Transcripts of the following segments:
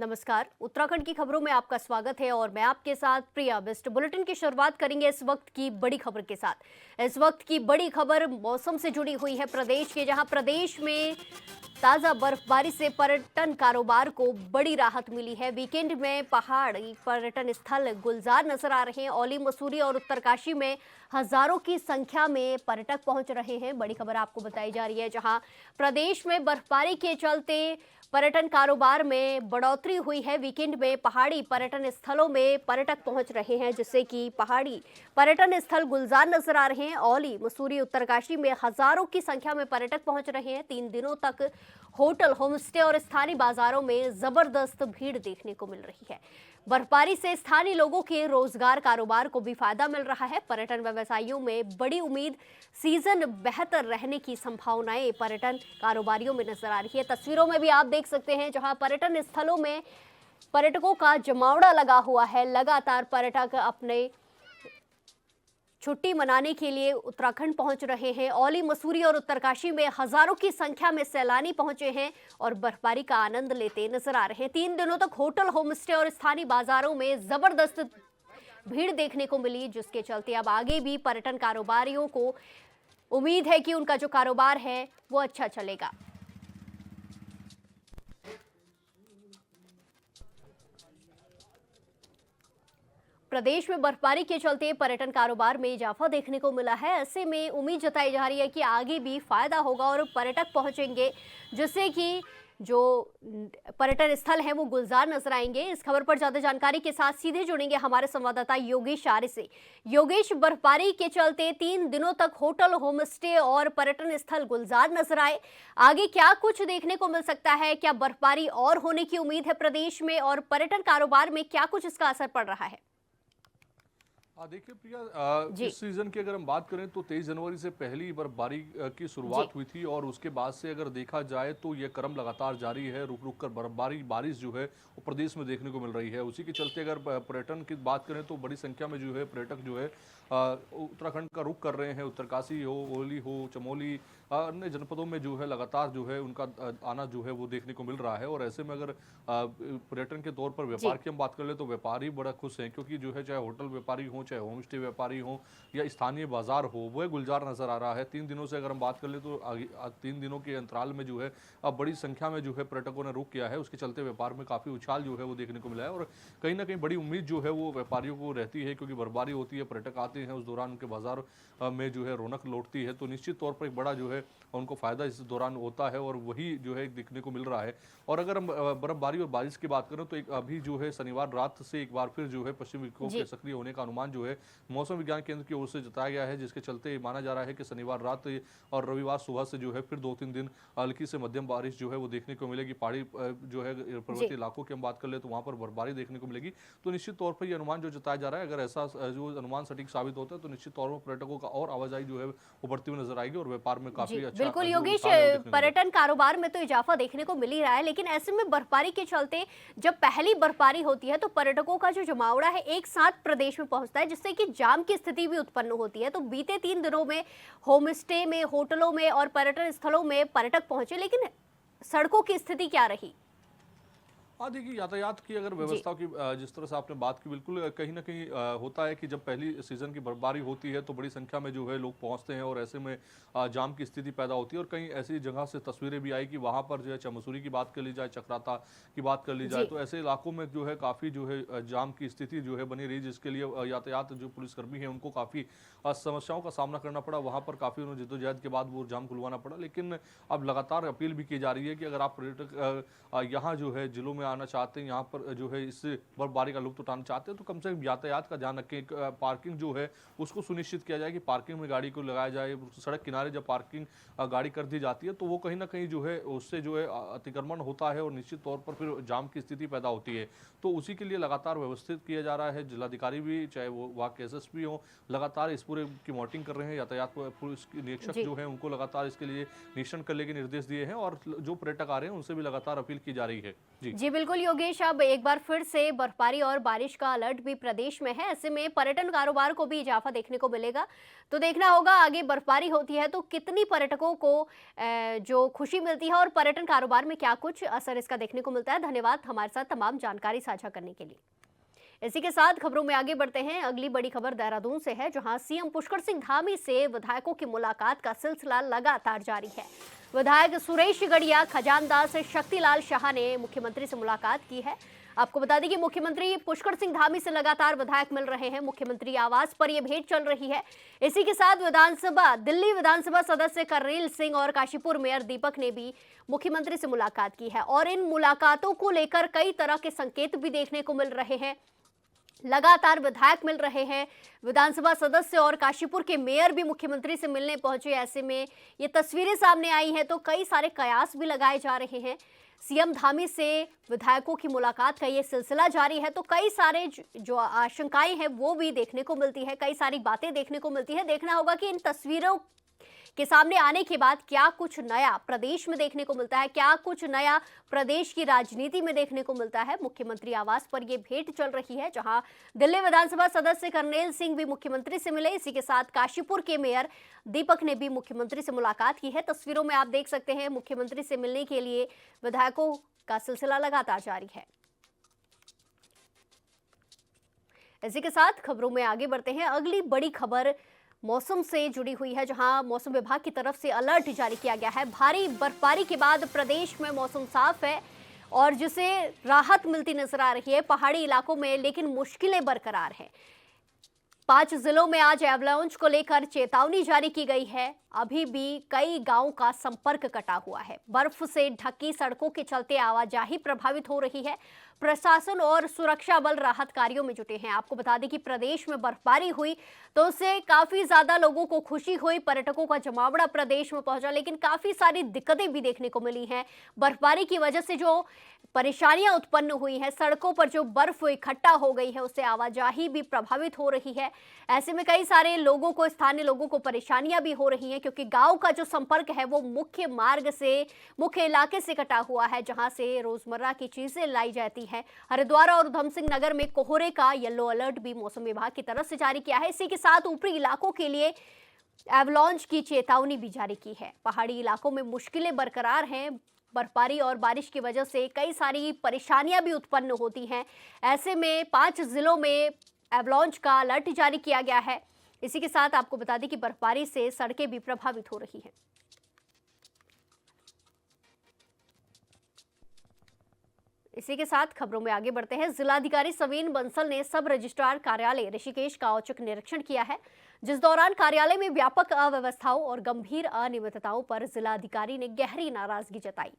नमस्कार। उत्तराखंड की खबरों में आपका स्वागत है और मैं आपके साथ प्रिया बिस्ट। बुलेटिन की शुरुआत करेंगे इस वक्त की बड़ी खबर के साथ। इस वक्त की बड़ी खबर मौसम से जुड़ी हुई है प्रदेश के, जहां प्रदेश में ताजा बर्फबारी से पर्यटन कारोबार को बड़ी राहत मिली है। वीकेंड में पहाड़ी पर्यटन स्थल गुलजार नजर आ रहे हैं। औली, मसूरी और उत्तरकाशी में हजारों की संख्या में पर्यटक पहुंच रहे हैं। बड़ी खबर आपको बताई जा रही है, जहां प्रदेश में बर्फबारी के चलते पर्यटन कारोबार में बढ़ोतरी हुई है। वीकेंड में पहाड़ी पर्यटन स्थलों में पर्यटक पहुंच रहे हैं, जिससे कि पहाड़ी पर्यटन स्थल गुलजार नजर आ रहे हैं। औली, मसूरी, उत्तरकाशी में हजारों की संख्या में पर्यटक पहुंच रहे हैं। 3 दिनों तक होटल, होमस्टे और स्थानीय बाजारों में जबरदस्त भीड़ देखने को मिल रही है। बर्फबारी से स्थानीय लोगों के रोजगार, कारोबार को भी फायदा मिल रहा है। पर्यटन व्यवसायियों में बड़ी उम्मीद, सीजन बेहतर रहने की संभावनाएं पर्यटन कारोबारियों में नजर आ रही है। तस्वीरों में भी आप देख सकते हैं, जहां पर्यटन स्थलों में पर्यटकों का जमावड़ा लगा हुआ है। लगातार पर्यटक अपने छुट्टी मनाने के लिए उत्तराखंड पहुंच रहे हैं। औली, मसूरी और उत्तरकाशी में हजारों की संख्या में सैलानी पहुंचे हैं और बर्फबारी का आनंद लेते नजर आ रहे हैं। 3 दिनों तक होटल, होमस्टे और स्थानीय बाजारों में जबरदस्त भीड़ देखने को मिली, जिसके चलते अब आगे भी पर्यटन कारोबारियों को उम्मीद है कि उनका जो कारोबार है वो अच्छा चलेगा। प्रदेश में बर्फबारी के चलते पर्यटन कारोबार में इजाफा देखने को मिला है। ऐसे में उम्मीद जताई जा रही है कि आगे भी फायदा होगा और पर्यटक पहुंचेंगे, जिससे कि जो पर्यटन स्थल हैं वो गुलजार नजर आएंगे। इस खबर पर ज्यादा जानकारी के साथ सीधे जुड़ेंगे हमारे संवाददाता योगेश आर्य से। योगेश, बर्फबारी के चलते 3 दिनों तक होटल, होमस्टे और पर्यटन स्थल गुलजार नजर आए। आगे क्या कुछ देखने को मिल सकता है? क्या बर्फबारी और होने की उम्मीद है प्रदेश में, और पर्यटन कारोबार में क्या कुछ इसका असर पड़ रहा है? देखिए प्रिया, इस सीजन की अगर हम बात करें तो 23 जनवरी से पहली बर्फबारी की शुरुआत हुई थी और उसके बाद से अगर देखा जाए तो ये क्रम लगातार जारी है। रुक रुक कर बर्फबारी, बारिश जो है वो प्रदेश में देखने को मिल रही है। उसी के चलते अगर पर्यटन की बात करें तो बड़ी संख्या में जो है पर्यटक जो है उत्तराखंड का रुख कर रहे हैं। उत्तरकाशी हो, ओली हो, चमोली, अन्य जनपदों में जो है लगातार जो है उनका आना जो है वो देखने को मिल रहा है। और ऐसे में अगर पर्यटन के तौर पर व्यापार की हम बात कर ले तो व्यापारी बड़ा खुश हैं, क्योंकि जो है चाहे होटल व्यापारी हो, चाहे होम स्टे व्यापारी हो या स्थानीय बाजार हो, वह गुलजार नजर आ रहा है। 3 दिनों से अगर हम बात कर ले तो 3 दिनों के अंतराल में जो है अब बड़ी संख्या में जो है पर्यटकों ने रुख किया है। उसके चलते व्यापार में काफी उछाल जो है वो देखने को मिला है और कहीं ना कहीं बड़ी उम्मीद जो है वो व्यापारियों को रहती है, क्योंकि बर्फबारी होती है, पर्यटक आते हैं, उस दौरान उनके बाजार में जो है रौनक लौटती है, तो निश्चित तौर पर एक बड़ा जो है उनको फायदा इस दौरान होता है और वही जो है देखने को मिल रहा है। और अगर हम बर्फबारी और बारिश की बात करें तो एक अभी जो है शनिवार रात से एक बार फिर जो है पश्चिमी विक्षोभ के सक्रिय होने का अनुमान जो है मौसम विज्ञान केंद्र की ओर से जताया गया है, जिसके चलते माना जा रहा है कि शनिवार रात और रविवार सुबह से जो है फिर 2-3 दिन हल्की से मध्यम बारिश जो है वो देखने को मिलेगी। पहाड़ी जो है पर्वतीय इलाकों की हम बात कर ले तो वहां पर बर्फबारी देखने को मिलेगी। तो निश्चित तौर पर यह अनुमान जो जताया जा रहा है, अगर ऐसा जो अनुमान सटीक साबित होता है तो निश्चित तौर पर पर्यटकों का और आवाजाही जो है वो बढ़ती हुई नजर आएगी और व्यापार में काफी अच्छा। बिल्कुल योगेश, पर्यटन कारोबार में तो इजाफा देखने को मिल ही रहा है, लेकिन ऐसे में बर्फबारी के चलते जब पहली बर्फबारी होती है तो पर्यटकों का जो जमावड़ा है एक साथ प्रदेश में पहुंचता है, जिससे कि जाम की स्थिति भी उत्पन्न होती है। तो बीते 3 दिनों में होम स्टे में, होटलों में और पर्यटन स्थलों में पर्यटक पहुंचे, लेकिन सड़कों की स्थिति क्या रही? देखिए यातायात की अगर व्यवस्था की जिस तरह से आपने बात की, बिल्कुल कहीं ना कहीं होता है कि जब पहली सीजन की बर्फबारी होती है तो बड़ी संख्या में जो है लोग पहुंचते हैं और ऐसे में जाम की स्थिति पैदा होती है। और कहीं ऐसी जगह से तस्वीरें भी आई कि वहां पर जो है मसूरी की बात कर ली जाए, चक्राता की बात कर ली जाए, तो ऐसे इलाकों में जो है काफ़ी जो है जाम की स्थिति जो है बनी रही, जिसके लिए यातायात जो पुलिसकर्मी है उनको काफ़ी समस्याओं का सामना करना पड़ा। वहाँ पर काफ़ी उन्हें जद्दोजहद के बाद वो जाम खुलवाना पड़ा। लेकिन अब लगातार अपील भी की जा रही है कि अगर आप पर्यटक यहाँ जो है जिलों में आना चाहते हैं, यहाँ पर जो है इस बर्फबारी का लुत्फ उठाना चाहते हैं, तो कम से कम यातायात का ध्यान रखें। पार्किंग जो है उसको सुनिश्चित किया जाए कि पार्किंग में गाड़ी को लगाया जाए। सड़क किनारे जब पार्किंग गाड़ी कर दी जाती है तो वो कहीं ना कहीं जो है उससे जो है अतिक्रमण होता है और निश्चित तौर पर फिर जाम की स्थिति पैदा होती है। तो उसी के लिए लगातार व्यवस्थित किया जा रहा है। जिलाधिकारी भी, चाहे वो वहाँ के SSP हो, लगातार इस पूरे की मॉनिटरिंग कर रहे हैं। यातायात पुलिस निरीक्षक जो है उनको लगातार इसके लिए निरीक्षण करने के निर्देश दिए हैं और जो पर्यटक आ रहे हैं उनसे भी लगातार अपील की जा रही है। जी बिल्कुल। बिल्कुल योगेश, अब एक बार फिर से बर्फबारी और बारिश का अलर्ट भी प्रदेश में है। ऐसे में पर्यटन कारोबार को भी इजाफा देखने को मिलेगा। तो देखना होगा आगे बर्फबारी होती है तो कितनी पर्यटकों को जो खुशी मिलती है और पर्यटन कारोबार में क्या कुछ असर इसका देखने को मिलता है। धन्यवाद हमारे साथ तमाम जानकारी साझा करने के लिए। इसी के साथ खबरों में आगे बढ़ते हैं। अगली बड़ी खबर देहरादून से है, जहां सीएम पुष्कर सिंह धामी से विधायकों की मुलाकात का सिलसिला लगातार जारी है। विधायक सुरेश गड़िया, खजानदास शक्तिलाल शाह ने मुख्यमंत्री से मुलाकात की है। आपको बता दें कि मुख्यमंत्री पुष्कर सिंह धामी से लगातार विधायक मिल रहे हैं। मुख्यमंत्री आवास पर यह भेंट चल रही है। इसी के साथ दिल्ली विधानसभा सदस्य कर्नैल सिंह और काशीपुर मेयर दीपक ने भी मुख्यमंत्री से मुलाकात की है और इन मुलाकातों को लेकर कई तरह के संकेत भी देखने को मिल रहे हैं। लगातार विधायक मिल रहे हैं, विधानसभा सदस्य और काशीपुर के मेयर भी मुख्यमंत्री से मिलने पहुंचे। ऐसे में ये तस्वीरें सामने आई हैं तो कई सारे कयास भी लगाए जा रहे हैं। सीएम धामी से विधायकों की मुलाकात का ये सिलसिला जारी है तो कई सारे जो आशंकाएं हैं वो भी देखने को मिलती है, कई सारी बातें देखने को मिलती है। देखना होगा कि इन तस्वीरों के सामने आने के बाद क्या कुछ नया प्रदेश में देखने को मिलता है, क्या कुछ नया प्रदेश की राजनीति में देखने को मिलता है। मुख्यमंत्री आवास पर यह भेंट चल रही है, जहां दिल्ली विधानसभा सदस्य कर्नैल सिंह भी मुख्यमंत्री से मिले। इसी के साथ काशीपुर के मेयर दीपक ने भी मुख्यमंत्री से मुलाकात की है। तस्वीरों में आप देख सकते हैं मुख्यमंत्री से मिलने के लिए विधायकों का सिलसिला लगातार जारी है। इसी के साथ खबरों में आगे बढ़ते हैं। अगली बड़ी खबर मौसम से जुड़ी हुई है, जहां मौसम विभाग की तरफ से अलर्ट जारी किया गया है। भारी बर्फबारी के बाद प्रदेश में मौसम साफ है और जिसे राहत मिलती नजर आ रही है पहाड़ी इलाकों में, लेकिन मुश्किलें बरकरार हैं। 5 जिलों में आज एवलांच को लेकर चेतावनी जारी की गई है। अभी भी कई गांवों का संपर्क कटा हुआ है। बर्फ से ढकी सड़कों के चलते आवाजाही प्रभावित हो रही है। प्रशासन और सुरक्षा बल राहत कार्यों में जुटे हैं। आपको बता दें कि प्रदेश में बर्फबारी हुई तो उससे काफी ज्यादा लोगों को खुशी हुई, पर्यटकों का जमावड़ा प्रदेश में पहुंचा, लेकिन काफी सारी दिक्कतें भी देखने को मिली हैं। बर्फबारी की वजह से जो परेशानियां उत्पन्न हुई हैं, सड़कों पर जो बर्फ इकट्ठा हो गई है उससे आवाजाही भी प्रभावित हो रही है। ऐसे में कई सारे लोगों को, स्थानीय लोगों को परेशानियां भी हो रही हैं, क्योंकि गांव का जो संपर्क है वो मुख्य मार्ग से, मुख्य इलाके से कटा हुआ है, जहां से रोजमर्रा की चीजें लाई जाती हैं। हरिद्वार और उधम सिंह नगर में कोहरे का येलो अलर्ट भी मौसम विभाग की तरफ से जारी किया है। इसी के साथ ऊपरी इलाकों के लिए एवलांच की चेतावनी भी जारी की है। पहाड़ी इलाकों में मुश्किलें बरकरार हैं। बर्फबारी और बारिश की वजह से कई सारी परेशानियां भी उत्पन्न होती हैं। ऐसे में 5 जिलों में एवलांच का अलर्ट जारी किया गया है। इसी के साथ आपको बता दें कि बर्फबारी से सड़कें भी प्रभावित हो रही हैं। इसी के साथ खबरों में आगे बढ़ते हैं। जिलाधिकारी सवीन बंसल ने सब रजिस्ट्रार कार्यालय ऋषिकेश का औचक निरीक्षण किया है, जिस दौरान कार्यालय में व्यापक अव्यवस्थाओं और गंभीर अनियमितताओं पर जिलाधिकारी ने गहरी नाराजगी जताई।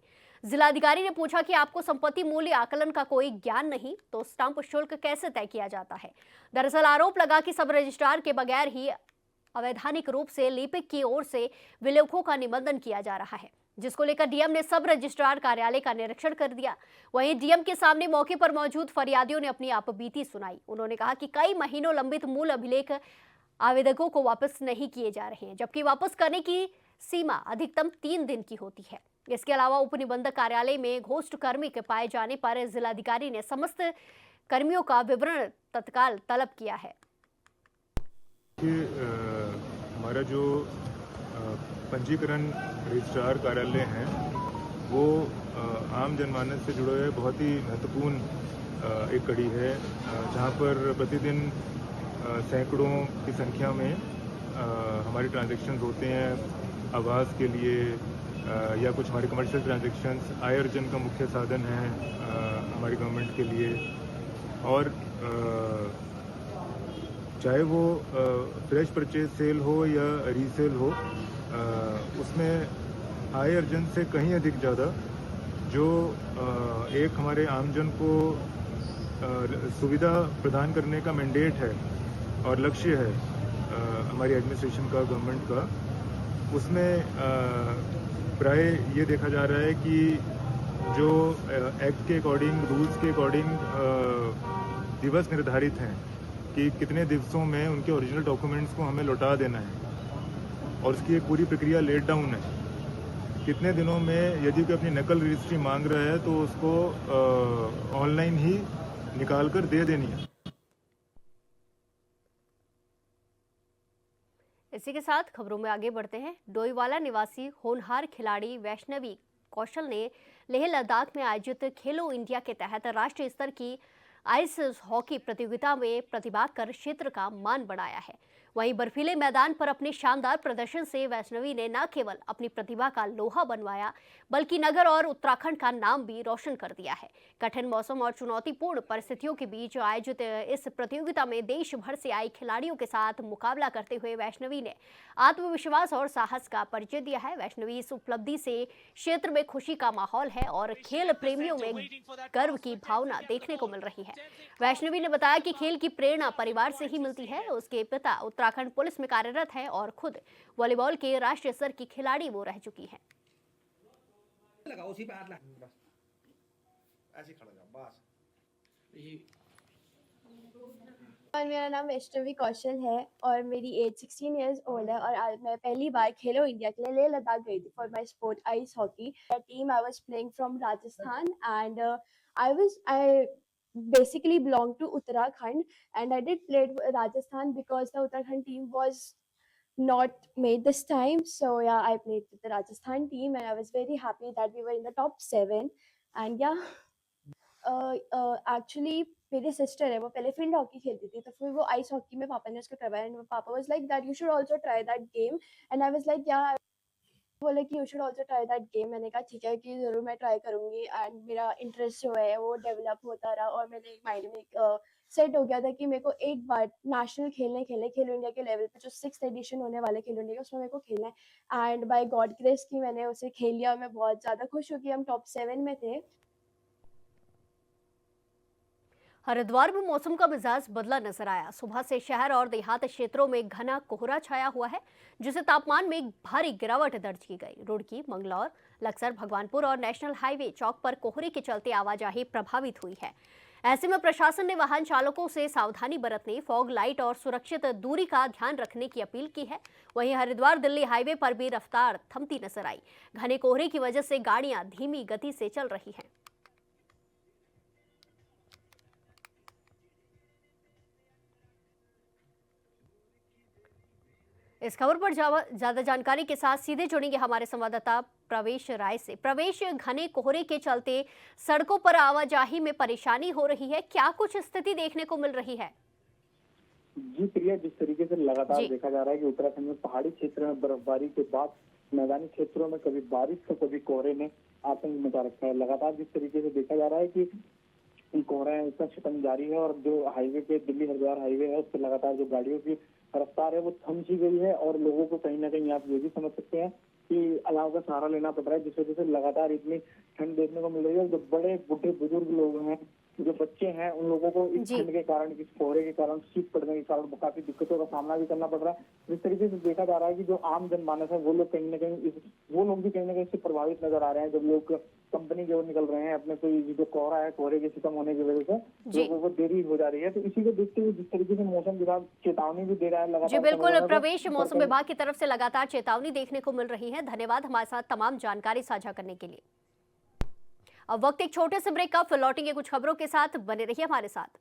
जिलाधिकारी ने पूछा कि आपको संपत्ति मूल्य आकलन का कोई ज्ञान नहीं तो स्टाम्प शुल्क कैसे तय किया जाता है। दरअसल आरोप लगा कि सब रजिस्ट्रार के बगैर ही अवैधानिक रूप से लिपिक की ओर से विलेखों का निबंधन किया जा रहा है, जिसको लेकर डीएम ने सब रजिस्ट्रार कार्यालय का निरीक्षण कर दिया। वहीं डीएम के सामने मौके पर मौजूद फरियादियों ने अपनी आपबीती सुनाई। उन्होंने कहा कि कई महीनों लंबित मूल अभिलेख आवेदकों को वापस नहीं किए जा रहे हैं, जबकि वापस करने की सीमा अधिकतम 3 दिन की होती है। इसके अलावा उप निबंधक कार्यालय में घोस्ट कर्मी के पाए जाने पर जिलाधिकारी ने समस्त कर्मियों का विवरण तत्काल तलब किया है। हमारा जो पंजीकरण रजिस्ट्रार कार्यालय हैं वो आम जनमानस से जुड़े हुए बहुत ही महत्वपूर्ण एक कड़ी है, जहाँ पर प्रतिदिन सैकड़ों की संख्या में हमारे ट्रांजैक्शंस होते हैं आवास के लिए या कुछ हमारे कमर्शियल ट्रांजैक्शंस आय अर्जन का मुख्य साधन है हमारी गवर्नमेंट के लिए। और चाहे वो फ्रेश परचेज सेल हो या रीसेल हो, उसमें आय अर्जन से कहीं अधिक ज़्यादा जो एक हमारे आमजन को सुविधा प्रदान करने का मैंडेट है और लक्ष्य है हमारी एडमिनिस्ट्रेशन का, गवर्नमेंट का, उसमें प्राय ये देखा जा रहा है कि जो एक्ट के अकॉर्डिंग, रूल्स के अकॉर्डिंग दिवस निर्धारित हैं कि कितने दिवसों में उनके ओरिजिनल डॉक्यूमेंट्स को हमें लौटा देना है और उसकी एक पूरी प्रक्रिया लेट डाउन है। कितने दिनों में यदि कोई अपनी नकल रजिस्ट्री मांग रहा है तो उसको ऑनलाइन ही निकाल कर दे देनी है। इसी के साथ खबरों में आगे बढ़ते हैं। डोईवाला निवासी होनहार खिलाड़ी वैष्णवी कौशल ने लेह लद्दाख में आयोजित खेलो इंडिया के तहत राष्ट्रीय स्तर की आइस हॉकी प्रतियोगिता में प्रतिभाग कर क्षेत्र का मान बढ़ाया है। वहीं बर्फीले मैदान पर अपने शानदार प्रदर्शन से वैष्णवी ने न केवल अपनी प्रतिभा का लोहा बनवाया बल्कि नगर और उत्तराखंड का नाम भी रोशन कर दिया है। कठिन मौसम और चुनौतीपूर्ण परिस्थितियों के बीच आयोजित इस प्रतियोगिता में देश भर से आई खिलाड़ियों के साथ मुकाबला करते हुए वैष्णवी ने आत्मविश्वास और साहस का परिचय दिया है। वैष्णवी इस उपलब्धि से क्षेत्र में खुशी का माहौल है और खेल प्रेमियों में गर्व की भावना देखने को मिल रही है। वैष्णवी ने बताया कि खेल की प्रेरणा परिवार से ही मिलती है। उसके पिता उत्तराखंड पुलिस में कार्यरत है और खुद वॉलीबॉल के राष्ट्रीय स्तर की खिलाड़ी वो रह चुकी हैं। और मेरा नाम वैष्णवी कौशल है और मेरी एज 16 इयर्स ओल्ड है और आज मैं पहली बार खेलो इंडिया के लिए लेह लद्दाख गई थी for my sport ice hockey. Team I was playing from Rajasthan and I basically belong to Uttarakhand and I did play Rajasthan because the Uttarakhand team was not made this time. So yeah, I played with the Rajasthan team and I was very happy that we were in the top 7 and yeah. Actually मेरी sister है वो पहले field hockey खेलती थी तो फिर वो ice hockey में पापा ने उसको करवाया एंड पापा was like that you should also try that game and I was like या बोले कि you should also try that game. मैंने कहा ठीक है कि ज़रूर मैं ट्राई करूँगी एंड मेरा इंटरेस्ट जो है वो डेवलप होता रहा और मेरे माइंड में एक सेट हो गया था कि मेरे को एक बार नेशनल खेलो इंडिया के लेवल पे जो 6th एडिशन होने वाले खेलो इंडिया का उसमें मेरे को खेलना है एंड बाय गॉड ग्रेस की मैंने उसे खेल लिया। मैं बहुत ज़्यादा खुश हूँ कि हम टॉप 7 में थे। हरिद्वार में मौसम का मिजाज बदला नजर आया। सुबह से शहर और देहात क्षेत्रों में घना कोहरा छाया हुआ है जिससे तापमान में भारी गिरावट दर्ज की गई। रुड़की, मंगलौर, लक्सर, भगवानपुर और नेशनल हाईवे चौक पर कोहरे के चलते आवाजाही प्रभावित हुई है। ऐसे में प्रशासन ने वाहन चालकों से सावधानी बरतने, फॉग लाइट और सुरक्षित दूरी का ध्यान रखने की अपील की है। वहीं हरिद्वार दिल्ली हाईवे पर भी रफ्तार थमती नजर आई। घने कोहरे की वजह से गाड़ियां धीमी गति से चल रही हैं। इस खबर पर ज्यादा जानकारी के साथ सीधे जुड़ेंगे हमारे संवाददाता प्रवेश राय से। प्रवेश, घने कोहरे के चलते सड़कों पर आवाजाही में परेशानी हो रही है, क्या कुछ स्थिति देखने को मिल रही है? जी प्रिया, जिस तरीके से लगातार देखा जा रहा है कि उत्तराखंड में पहाड़ी क्षेत्र में बर्फबारी के बाद मैदानी क्षेत्रों में कभी बारिश तो कभी कोहरे ने आतंक मचा रखा है। लगातार जिस तरीके से देखा जा रहा है कि कोहरा है इसका शिकन जारी है और जो हाईवे पे दिल्ली हरिद्वार हाईवे है उस पर लगातार जो गाड़ियों की रफ्तार है वो थम सी गई है और लोगों को कहीं ना कहीं आप ये भी समझ सकते हैं कि अलाव का सहारा लेना पड़ रहा है, जिस वजह से लगातार इतनी ठंड देखने को मिल रही है। जो बड़े बूढ़े बुजुर्ग लोग हैं, जो बच्चे हैं, उन लोगों को इस ठंड के कारण, इस कोहरे के कारण, शीत पड़ने के कारण काफी दिक्कतों का सामना भी करना पड़ रहा है। जिस तरीके से देखा जा रहा है कि जो आम जनमानस है वो लोग कहीं ना कहीं वो लोग भी कहीं ना कहीं इससे प्रभावित नजर आ रहे हैं। जब लोग कंपनी की ओर निकल रहे हैं अपने कोई जो कोहरा है, कोहरे के खत्म होने की वजह से लोगों को देरी हो जा रही है। तो इसी को देखते हुए जिस तरीके से मौसम विभाग चेतावनी भी दे रहा है लगातार। जी बिल्कुल प्रवेश, मौसम विभाग की तरफ से लगातार चेतावनी देखने को मिल रही है। धन्यवाद हमारे साथ तमाम जानकारी साझा करने के लिए। अब वक्त एक छोटे से ब्रेक का, फिर लौटेंगे कुछ खबरों के साथ, बने रहिए हमारे साथ।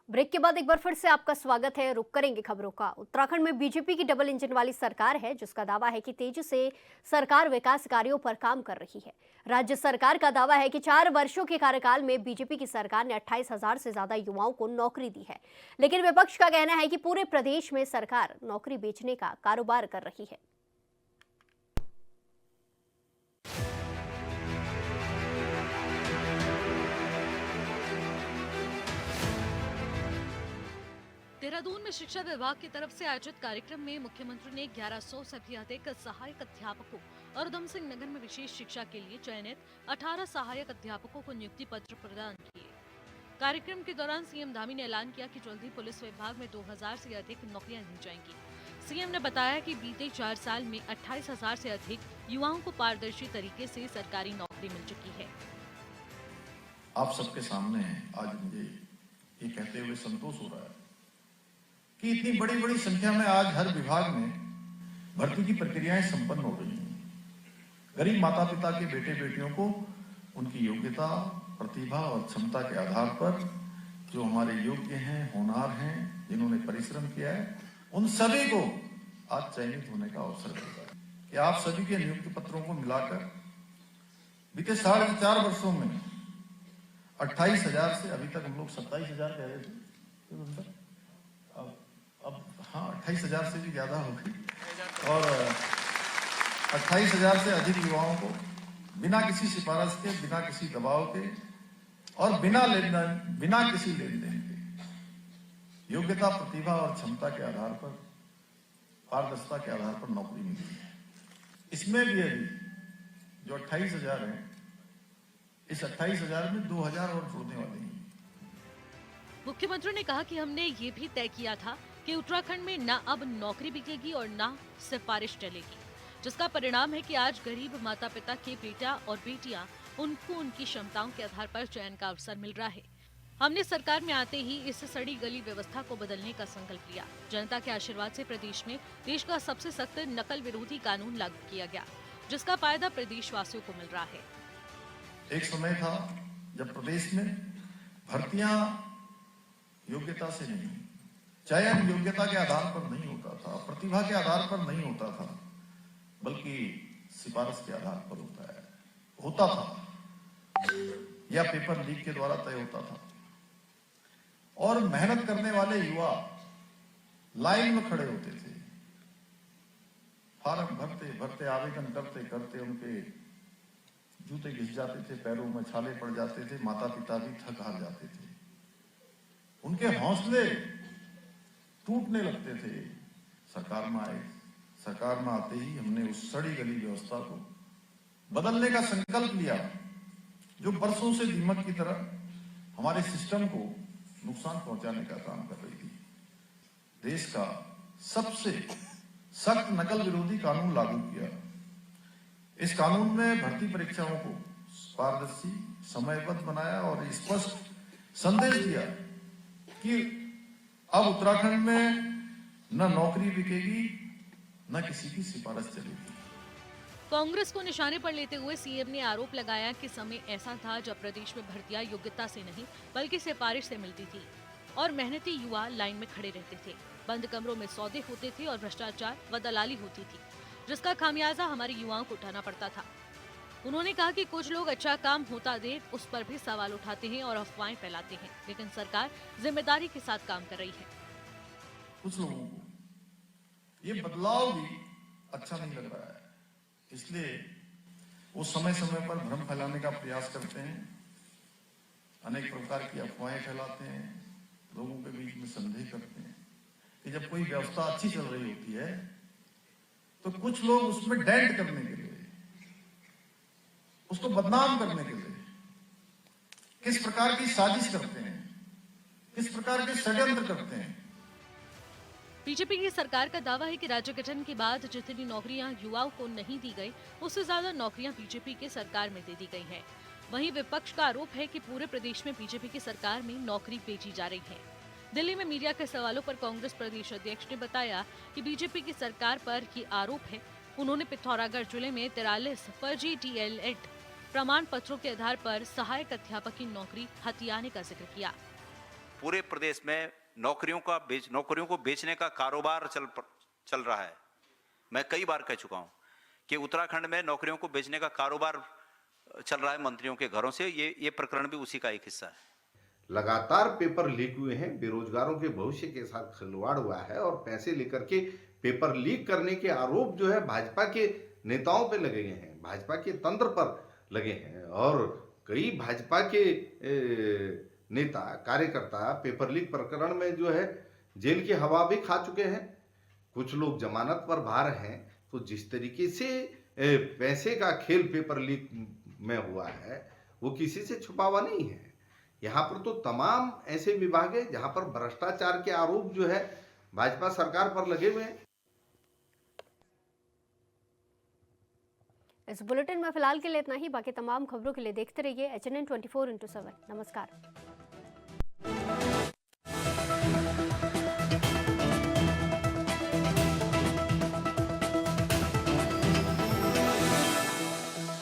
ब्रेक के बाद एक बार फिर से आपका स्वागत है। रुक करेंगे खबरों का। उत्तराखंड में बीजेपी की डबल इंजन वाली सरकार है जिसका दावा है कि तेजी से सरकार विकास कार्यों पर काम कर रही है। राज्य सरकार का दावा है कि 4 वर्षों के कार्यकाल में बीजेपी की सरकार ने 28,000 से ज्यादा युवाओं को नौकरी दी है, लेकिन विपक्ष का कहना है कि पूरे प्रदेश में सरकार नौकरी बेचने का कारोबार कर रही है। देहरादून में शिक्षा विभाग की तरफ से आयोजित कार्यक्रम में मुख्यमंत्री ने 1100 से भी अधिक सहायक अध्यापकों और उधम सिंह नगर में विशेष शिक्षा के लिए चयनित 18 सहायक अध्यापकों को नियुक्ति पत्र प्रदान किए। कार्यक्रम के दौरान सीएम धामी ने ऐलान किया कि जल्द ही पुलिस विभाग में 2000 से अधिक नौकरियां दी जाएंगी। सीएम ने बताया कि बीते 4 साल में 28,000 से अधिक युवाओं को पारदर्शी तरीके से सरकारी नौकरी मिल चुकी है। आप सबके सामने आज मुझे ये कहते हुए संतोष हो रहा है कि इतनी बड़ी बड़ी संख्या में आज हर विभाग में भर्ती की प्रक्रियाएं संपन्न हो रही हैं। गरीब माता पिता के बेटे बेटियों को उनकी योग्यता, प्रतिभा और क्षमता के आधार पर जो हमारे योग्य हैं, होनहार हैं, जिन्होंने परिश्रम किया है, उन सभी को आज चयनित होने का अवसर मिलता है कि आप सभी के नियुक्ति पत्रों को मिलाकर बीते 4.5 वर्षों में 28,000 से अभी तक हम लोग 27,000 कह रहे थे, अब हाँ 28,000 से भी ज्यादा हो गई और 28,000 से अधिक युवाओं को बिना किसी सिफारिश के, बिना किसी दबाव के और बिना किसी लेन देन के योग्यता, प्रतिभा और क्षमता के आधार पर, पारदर्शिता के आधार पर नौकरी मिली है। इसमें भी अभी जो 28,000 है, इस 28,000 में 2,000 और जुड़ने वाले हैं। मुख्यमंत्री ने कहा कि हमने ये भी तय किया था कि उत्तराखंड में न अब नौकरी बिकेगी और न सिफारिश चलेगी, जिसका परिणाम है कि आज गरीब माता पिता के बेटा और बेटियां उनको उनकी क्षमताओं के आधार पर चयन का अवसर मिल रहा है। हमने सरकार में आते ही इस सड़ी गली व्यवस्था को बदलने का संकल्प लिया। जनता के आशीर्वाद से प्रदेश में देश का सबसे सख्त नकल विरोधी कानून लागू किया गया, जिसका फायदा प्रदेशवासियों को मिल रहा है। एक समय था जब प्रदेश में भर्तियां योग्यता से नहीं, चयन योग्यता के आधार पर नहीं होता था, प्रतिभा के आधार पर नहीं होता था, बल्कि सिफारिश के आधार पर होता था या पेपर लीक के द्वारा तय होता था। और मेहनत करने वाले युवा लाइन में खड़े होते थे, फार्म भरते भरते, आवेदन करते करते उनके जूते घिस जाते थे, पैरों में छाले पड़ जाते थे, माता पिता भी थक हार जाते थे, उनके हौसले टूटने लगते थे। सरकार में आए, सरकार में आते ही हमने उस सड़ी गली व्यवस्था को बदलने का संकल्प लिया, जो बरसों से दीमक की तरह हमारे सिस्टम को नुकसान पहुंचाने का काम कर रही थी। देश का सबसे सख्त नकल विरोधी कानून लागू किया। इस कानून में भर्ती परीक्षाओं को पारदर्शी, समयबद्ध बनाया और स्पष्ट संदेश दिया कि अब उत्तराखंड में न नौकरी बिकेगी, न किसी की सिफारिश चलेगी। कांग्रेस को निशाने पर लेते हुए सीएम ने आरोप लगाया कि समय ऐसा था जब प्रदेश में भर्तियां योग्यता से नहीं बल्कि सिफारिश से मिलती थी और मेहनती युवा लाइन में खड़े रहते थे। बंद कमरों में सौदे होते थे और भ्रष्टाचार व दलाली होती थी, जिसका खामियाजा हमारे युवाओं को उठाना पड़ता था। उन्होंने कहा कि कुछ लोग अच्छा काम होता देख उस पर भी सवाल उठाते हैं और अफवाहें फैलाते हैं, लेकिन सरकार जिम्मेदारी के साथ काम कर रही है। कुछ लोगों को ये बदलाव भी अच्छा नहीं लग रहा है, इसलिए वो समय समय पर भ्रम फैलाने का प्रयास करते हैं, अनेक प्रकार की अफवाहें फैलाते हैं, लोगों के बीच में संदेह करते हैं कि जब कोई व्यवस्था अच्छी चल रही होती है तो कुछ लोग उसमें डेंट करने के लिए, उसको बदनाम करने के लिए किस प्रकार की साजिश करते हैं, किस प्रकार के षड्यंत्र करते हैं। बीजेपी की सरकार का दावा है कि राज्य गठन के बाद जितनी नौकरियां युवाओं को नहीं दी गई, उससे ज्यादा नौकरियां बीजेपी के सरकार में दे दी गई हैं। वहीं विपक्ष का आरोप है कि पूरे प्रदेश में बीजेपी की सरकार में नौकरी बेची जा रही है। दिल्ली में मीडिया के सवालों पर कांग्रेस प्रदेश अध्यक्ष ने बताया कि बीजेपी की सरकार पर ये आरोप है। उन्होंने पिथौरागढ़ जिले में 43 फर्जी DLED प्रमाण पत्रों के आधार पर सहायक अध्यापक की नौकरी हथियाने का जिक्र किया। पूरे प्रदेश में नौकरियों को बेचने का कारोबार चल रहा है। मैं कई बार कह चुका हूं कि उत्तराखंड में नौकरियों को बेचने का कारोबार चल रहा है मंत्रियों के घरों से। ये प्रकरण भी उसी का एक हिस्सा है। लगातार पेपर लीक हुए हैं, बेरोजगारों के भविष्य के साथ खिलवाड़ हुआ है और पैसे लेकर के पेपर लीक करने के आरोप जो है भाजपा के नेताओं पे लगे गए हैं, भाजपा के तंत्र पर लगे हैं और कई भाजपा के नेता कार्यकर्ता पेपर लीक प्रकरण में जो है जेल की हवा भी खा चुके हैं, कुछ लोग जमानत पर बाहर हैं। तो जिस तरीके से पैसे का खेल पेपर लीक में हुआ है वो किसी से छुपा हुआ नहीं है। यहाँ पर तो तमाम ऐसे विभाग है जहाँ पर भ्रष्टाचार के आरोप जो है भाजपा सरकार पर लगे हुए हैं। इस बुलेटिन में फिलहाल के लिए इतना ही। बाकी तमाम खबरों के लिए देखते रहिए HNN 24/7। नमस्कार।